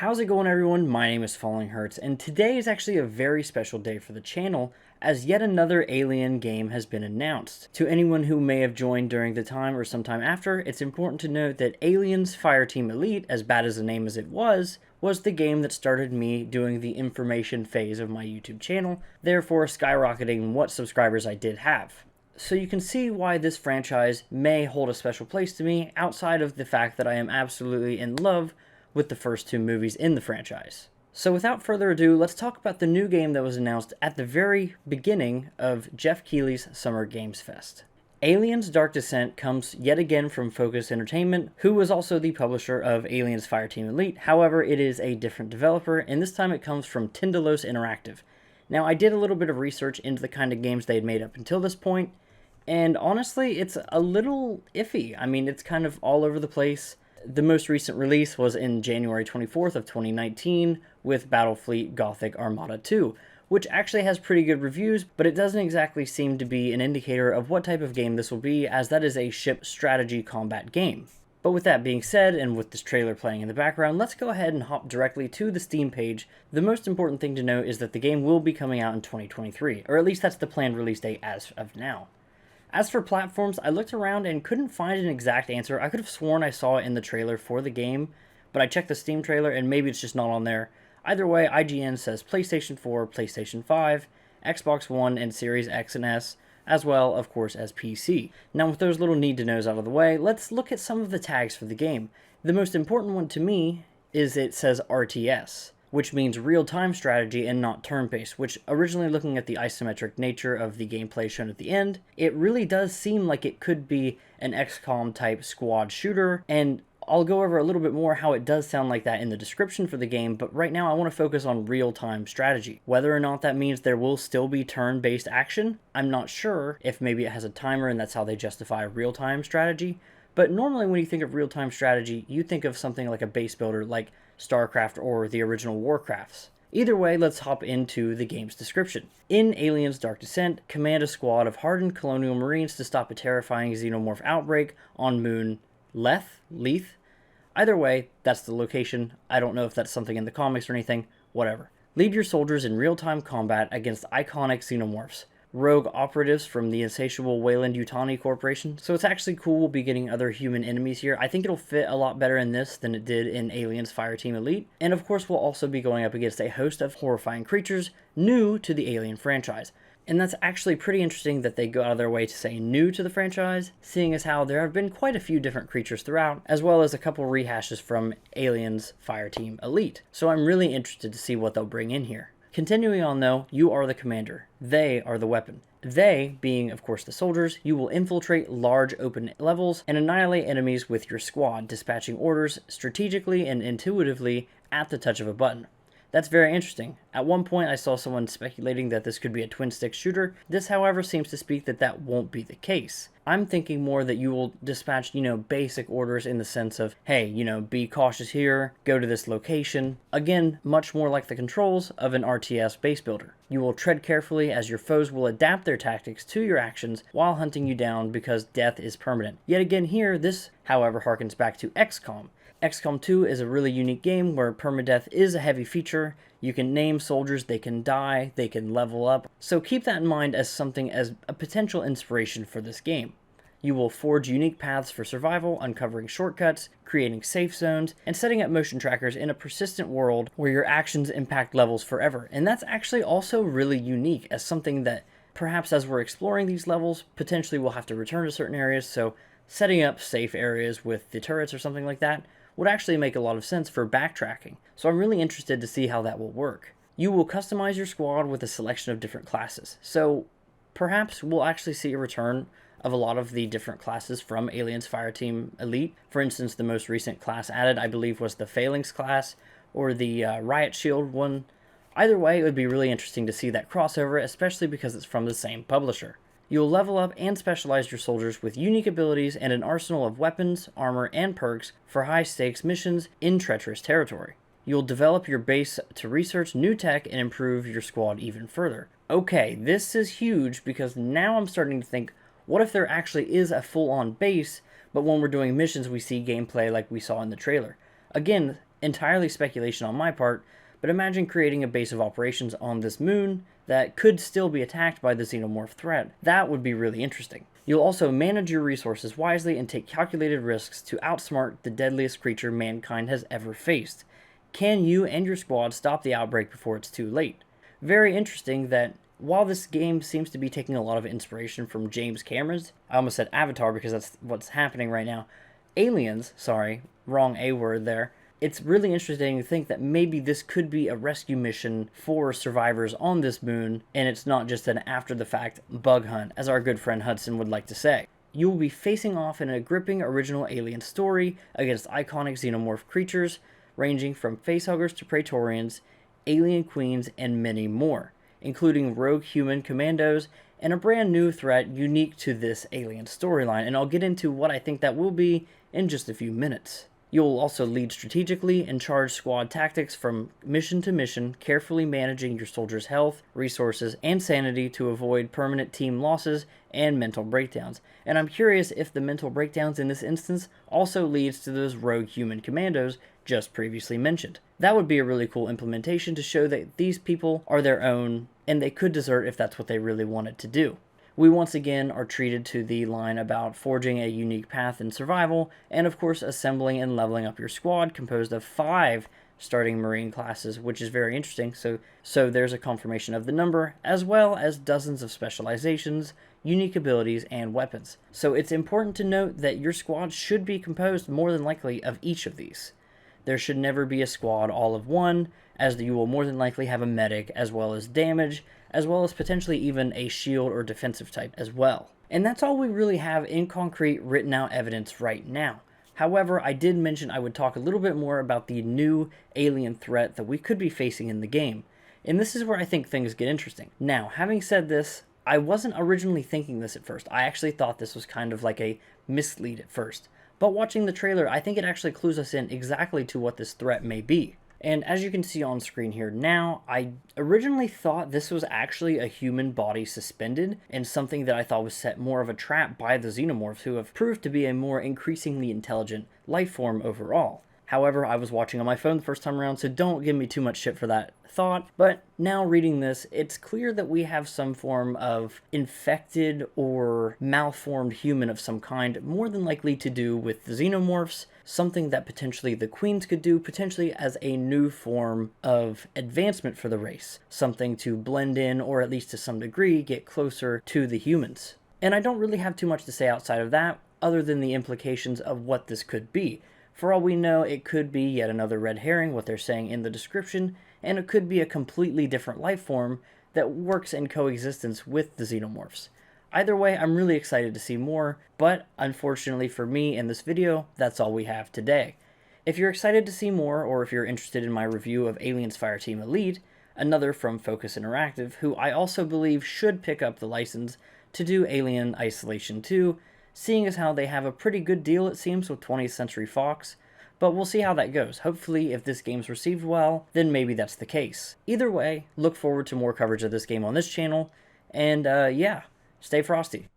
How's it going, everyone? My name is Falling Hurts, and today is actually a very special day for the channel, as yet another Alien game has been announced. To anyone who may have joined during the time or sometime after, it's important to note that Aliens Fireteam Elite, as bad as the name as it was the game that started me doing the information phase of my YouTube channel, therefore skyrocketing what subscribers I did have. So you can see why this franchise may hold a special place to me, outside of the fact that I am absolutely in love with the first two movies in the franchise. So without further ado, let's talk about the new game that was announced at the very beginning of Geoff Keighley's Summer Games Fest. Aliens Dark Descent comes yet again from Focus Entertainment, who was also the publisher of Aliens Fireteam Elite. However, it is a different developer, and this time it comes from Tindalos Interactive. Now, I did a little bit of research into the kind of games they had made up until this point, and honestly, it's a little iffy. I mean, it's kind of all over the place. The most recent release was in January 24th of 2019 with Battlefleet Gothic Armada 2, which actually has pretty good reviews, but it doesn't exactly seem to be an indicator of what type of game this will be, as that is a ship strategy combat game. But with that being said, and with this trailer playing in the background, let's go ahead and hop directly to the Steam page. The most important thing to note is that the game will be coming out in 2023, or at least that's the planned release date as of now. As for platforms, I looked around and couldn't find an exact answer. I could have sworn I saw it in the trailer for the game, but I checked the Steam trailer and maybe it's just not on there. Either way, IGN says PlayStation 4, PlayStation 5, Xbox One, and Series X and S, as well, of course, as PC. Now, with those little need-to-knows out of the way, let's look at some of the tags for the game. The most important one to me is it says RTS, which means real-time strategy and not turn-based, which, originally looking at the isometric nature of the gameplay shown at the end, it really does seem like it could be an XCOM-type squad shooter, and I'll go over a little bit more how it does sound like that in the description for the game, but right now I want to focus on real-time strategy. Whether or not that means there will still be turn-based action, I'm not sure. If maybe it has a timer and that's how they justify real-time strategy, but normally when you think of real-time strategy, you think of something like a base builder like StarCraft or the original Warcrafts. Either way, let's hop into the game's description. In Aliens Dark Descent, command a squad of hardened colonial marines to stop a terrifying xenomorph outbreak on moon Leith. Either way, that's the location. I don't know if that's something in the comics or anything, whatever. Lead your soldiers in real-time combat against iconic xenomorphs, rogue operatives from the insatiable Weyland-Yutani Corporation, so it's actually cool we'll be getting other human enemies here. I think it'll fit a lot better in this than it did in Aliens Fireteam Elite, and of course we'll also be going up against a host of horrifying creatures new to the Alien franchise. And that's actually pretty interesting that they go out of their way to say new to the franchise, seeing as how there have been quite a few different creatures throughout, as well as a couple rehashes from Aliens Fireteam Elite. So I'm really interested to see what they'll bring in here. Continuing on though, you are the commander. They are the weapon. They, being of course the soldiers, you will infiltrate large open levels and annihilate enemies with your squad, dispatching orders strategically and intuitively at the touch of a button. That's very interesting. At one point I saw someone speculating that this could be a twin-stick shooter. This, however, seems to speak that that won't be the case. I'm thinking more that you will dispatch, basic orders in the sense of, hey, be cautious here, go to this location. Again, much more like the controls of an RTS base builder. You will tread carefully as your foes will adapt their tactics to your actions while hunting you down because death is permanent. Yet again here, this, however, harkens back to XCOM. XCOM 2 is a really unique game where permadeath is a heavy feature. You can name soldiers, they can die, they can level up. So keep that in mind as something as a potential inspiration for this game. You will forge unique paths for survival, uncovering shortcuts, creating safe zones, and setting up motion trackers in a persistent world where your actions impact levels forever. And that's actually also really unique as something that perhaps as we're exploring these levels, potentially we'll have to return to certain areas, so setting up safe areas with the turrets or something like that would actually make a lot of sense for backtracking, so I'm really interested to see how that will work. You will customize your squad with a selection of different classes, so perhaps we'll actually see a return of a lot of the different classes from Aliens Fireteam Elite. For instance, the most recent class added, I believe, was the Phalanx class, or the Riot Shield one. Either way, it would be really interesting to see that crossover, especially because it's from the same publisher. You'll level up and specialize your soldiers with unique abilities and an arsenal of weapons, armor, and perks for high-stakes missions in treacherous territory. You'll develop your base to research new tech and improve your squad even further. Okay, this is huge because now I'm starting to think, what if there actually is a full-on base, but when we're doing missions we see gameplay like we saw in the trailer? Again, entirely speculation on my part, but imagine creating a base of operations on this moon that could still be attacked by the xenomorph threat. That would be really interesting. You'll also manage your resources wisely and take calculated risks to outsmart the deadliest creature mankind has ever faced. Can you and your squad stop the outbreak before it's too late? Very interesting that while this game seems to be taking a lot of inspiration from James Cameron's, I almost said Avatar because that's what's happening right now, Aliens, sorry, wrong A word there, it's really interesting to think that maybe this could be a rescue mission for survivors on this moon, and it's not just an after-the-fact bug hunt, as our good friend Hudson would like to say. You will be facing off in a gripping original Alien story against iconic xenomorph creatures, ranging from facehuggers to Praetorians, alien queens, and many more, including rogue human commandos, and a brand new threat unique to this Alien storyline, and I'll get into what I think that will be in just a few minutes. You'll also lead strategically and charge squad tactics from mission to mission, carefully managing your soldiers' health, resources, and sanity to avoid permanent team losses and mental breakdowns. And I'm curious if the mental breakdowns in this instance also leads to those rogue human commandos just previously mentioned. That would be a really cool implementation to show that these people are their own and they could desert if that's what they really wanted to do. We once again are treated to the line about forging a unique path in survival, and of course assembling and leveling up your squad composed of 5 starting Marine classes, which is very interesting. So there's a confirmation of the number, as well as dozens of specializations, unique abilities, and weapons. So it's important to note that your squad should be composed more than likely of each of these. There should never be a squad all of one, as you will more than likely have a medic as well as damage, as well as potentially even a shield or defensive type as well. And that's all we really have in concrete written out evidence right now. However, I did mention I would talk a little bit more about the new alien threat that we could be facing in the game. And this is where I think things get interesting. Now, having said this, I wasn't originally thinking this at first. I actually thought this was kind of like a mislead at first. But watching the trailer, I think it actually clues us in exactly to what this threat may be. And as you can see on screen here now, I originally thought this was actually a human body suspended, and something that I thought was set more of a trap by the xenomorphs, who have proved to be a more increasingly intelligent life form overall. However, I was watching on my phone the first time around, so don't give me too much shit for that thought. But now reading this, it's clear that we have some form of infected or malformed human of some kind, more than likely to do with the xenomorphs, something that potentially the queens could do, potentially as a new form of advancement for the race, something to blend in, or at least to some degree, get closer to the humans. And I don't really have too much to say outside of that, other than the implications of what this could be. For all we know, it could be yet another red herring, what they're saying in the description, and it could be a completely different life form that works in coexistence with the xenomorphs. Either way, I'm really excited to see more, but unfortunately for me in this video, that's all we have today. If you're excited to see more, or if you're interested in my review of Aliens Fireteam Elite, another from Focus Interactive, who I also believe should pick up the license to do Alien Isolation 2, seeing as how they have a pretty good deal, it seems, with 20th Century Fox. But we'll see how that goes. Hopefully, if this game's received well, then maybe that's the case. Either way, look forward to more coverage of this game on this channel, and yeah, stay frosty.